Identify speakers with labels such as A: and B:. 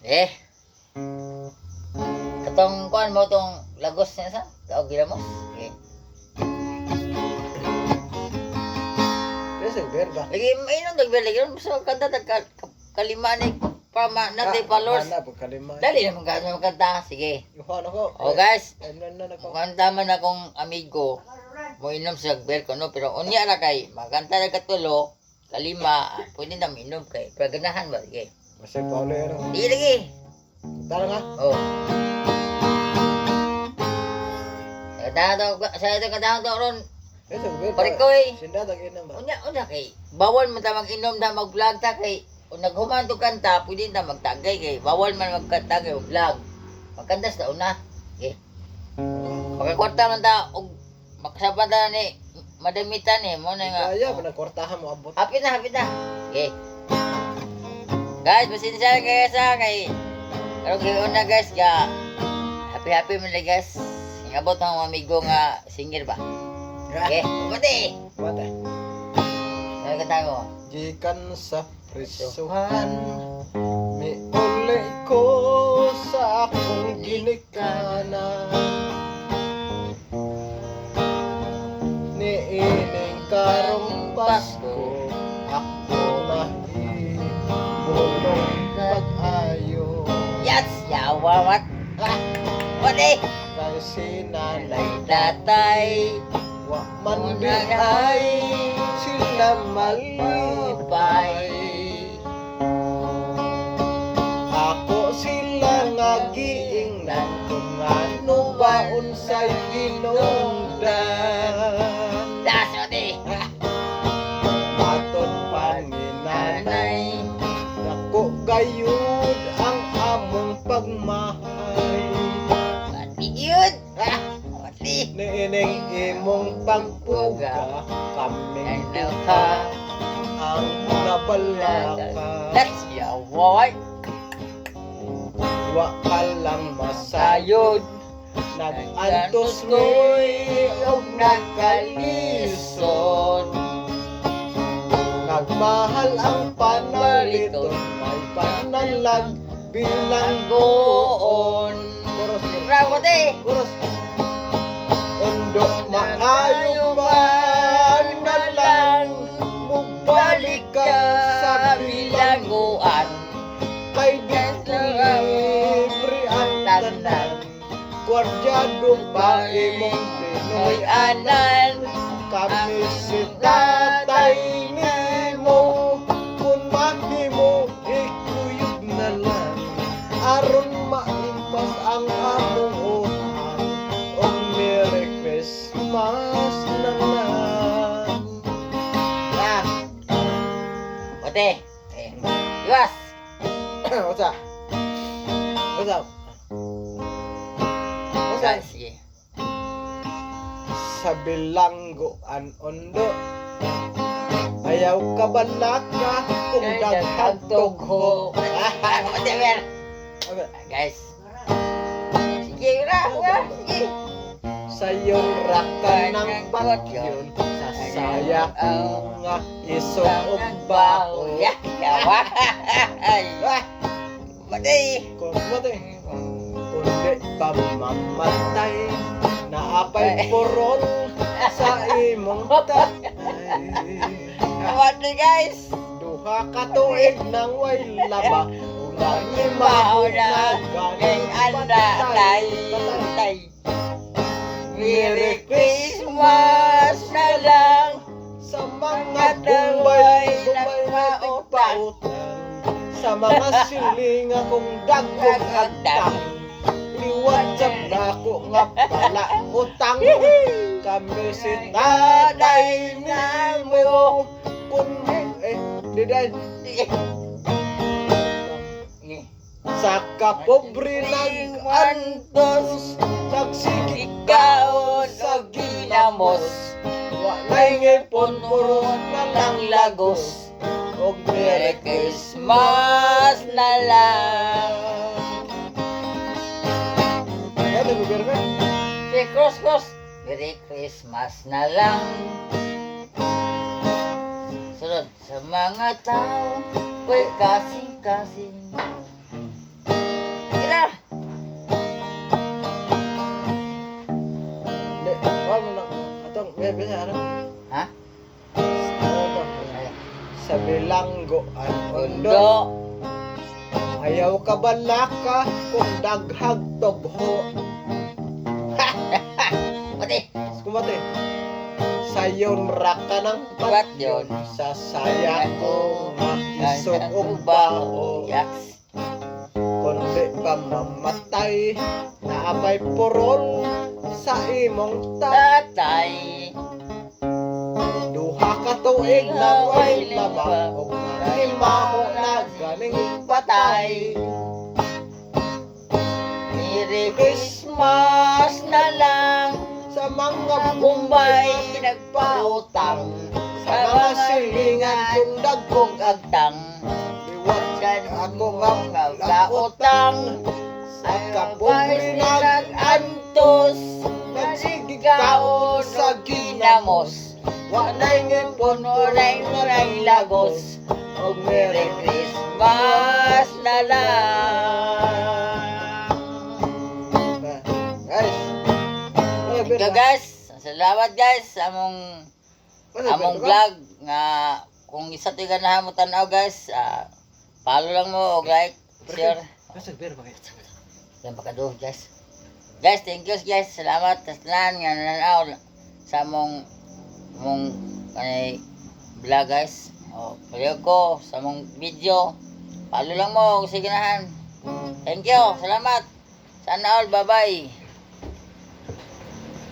A: Eh, katong kuan mo tong lagos niya sa kaog gilamos. Okay.
B: Kasi verga.
A: Lagi mainom dagwel lagi so kanta kalima ni pama natin followers.
B: Ana po kalima.
A: Dali naman kanta. Sige.
B: Yuhan ako.
A: Oh guys,
B: Ano na ako.
A: kanta man akong amigo. Mo inom sa beer ko no pero unya ra kay magkanta na katulo, kalima, pwede na minom kay paganahan ba sige.
B: Masay Paulo yan.
A: Di lagi.
B: Tara nga.
A: Oh. Sa ito kadang to ron.
B: Kasi verga.
A: Parikoy.
B: Sinda tag ina ba?
A: Unya kay bawal man ta mag-inom da mag-vlog ta kay kung naghuman to kanta pwede ta magtagay kay bawal man magkantagay og vlog. Magkandas ta una. Okay. Pagkakwarta man ta og makasabat na ni madamitan ni mo na nga.
B: Kaya ba nagkortahan mo abot?
A: Hapit na. Okay. Guys, pasensya na kayo sa kay pero kayo na guys ga happy man lang guys. Ingabot ang amigo nga singer ba? Okay. Pati.
B: Mate.
A: Ano ka tayo?
B: Jikan sa prisuhan, may uli ko sa akong ginikanan. Niining karong Pasko, ako nahibulong pag-ayo.
A: Yes! Yawawat! Pati!
B: Kay sinanay
A: Tatay!
B: wa man di ay sila malipay. Ako sila nga giingnan kung ano ba unsay ginungdan.
A: Das! Pati!
B: Aton paninanay, dako gayud ang among pagmahay.
A: Pati yun! Pati!
B: Niining imong pagpuga, kaming duha ang nabalaka.
A: Let's yawawat!
B: Wa ka lang masayod, nag-antos ngoy og nagkalisod. Nagmahal ang panaliton, may panalag bilanggoon. Kuros,
A: Bravo, Pati!
B: kuros. Undo maayo man na lang, mugbalik ka sa bilanggoan. Kay dito libre ang tanan, kwardyado pa imong
A: Moy
B: Pinoy
A: anan!
B: kami si tatay nimo. Kung mahimo ikuyog na lang, aron maipas ang among uhan. O Merry Christmas na lang.
A: Ah! Pati! Iwas!
B: What's up? What's up? What's up?
A: Sige.
B: Sa bilanggoan undo, ayaw ka balaka kung daghang tugho.
A: Pati, Mer!
B: Okay.
A: Guys! Sige, ra! Sige!
B: Sayong raka ng bagyon, sasaya ang nga isuog baon.
A: Yawa! Pati!
B: Kung mati, kundi pa mamatay, naapay puron sa imong tatay.
A: Pati, guys!
B: Duha ka tuig nang way laba, kung nangimaw na
A: Geng
B: ganing
A: anda tay!
B: patay.
A: Merry Christmas na lang!
B: Sa mga bumbay na pautang, sa mga siling akong dagkog agdang, liwat sa dako nga pala utang. Kami si tatay nimo, kung diday sa kapobre nag-antos, nagsigikaon sa ginamos. Walay ngipon puro na lang lagos, og
A: Merry
B: Merry
A: Christmas na lang!
B: Ano mo berbe?
A: Si Cross! Merry Christmas na lang! Sunod sa mga tao, ko'y kasing-kasing
B: bilanggo ang undo.
A: Undo.
B: Ayaw ka balaka kung daghag togho.
A: Mati.
B: Kumate. Sayon ra ka ng
A: Wat yun.
B: sa saya ko maisog og baho.
A: Yaks.
B: Kundi ka mamatay naabay purol sa imong
A: Tatay.
B: duha ka tuig na way lamang og mahimaho na galing patay.
A: Merry Christmas na lang.
B: Sa mga
A: Bumbay
B: bumbay
A: nagpautang.
B: sa mga silingan kung dagkong
A: agtang.
B: liwat
A: Kan
B: ako nga
A: mga
B: gautang
A: sa
B: sa kapobre
A: nag-antos.
B: nagsigaw sa ginamos.
A: Wanay ngipon, wanay lagos.
B: Og
A: Merry Christmas na lang.
B: Guys.
A: Ikaw guys, salamat guys sa among vlog nga kung isa to ganahan mo tanaw guys, follow lang mo og like, share.
B: Kasag beer ba kayo?
A: Yan pakado guys. Guys, thank you guys. Salamat sa tanan nga nananaw sa among vlog guys. O, paliw ko sa among video. Follow lang mo og sige ganahan. Thank you. Salamat. Sana all. Bye-bye.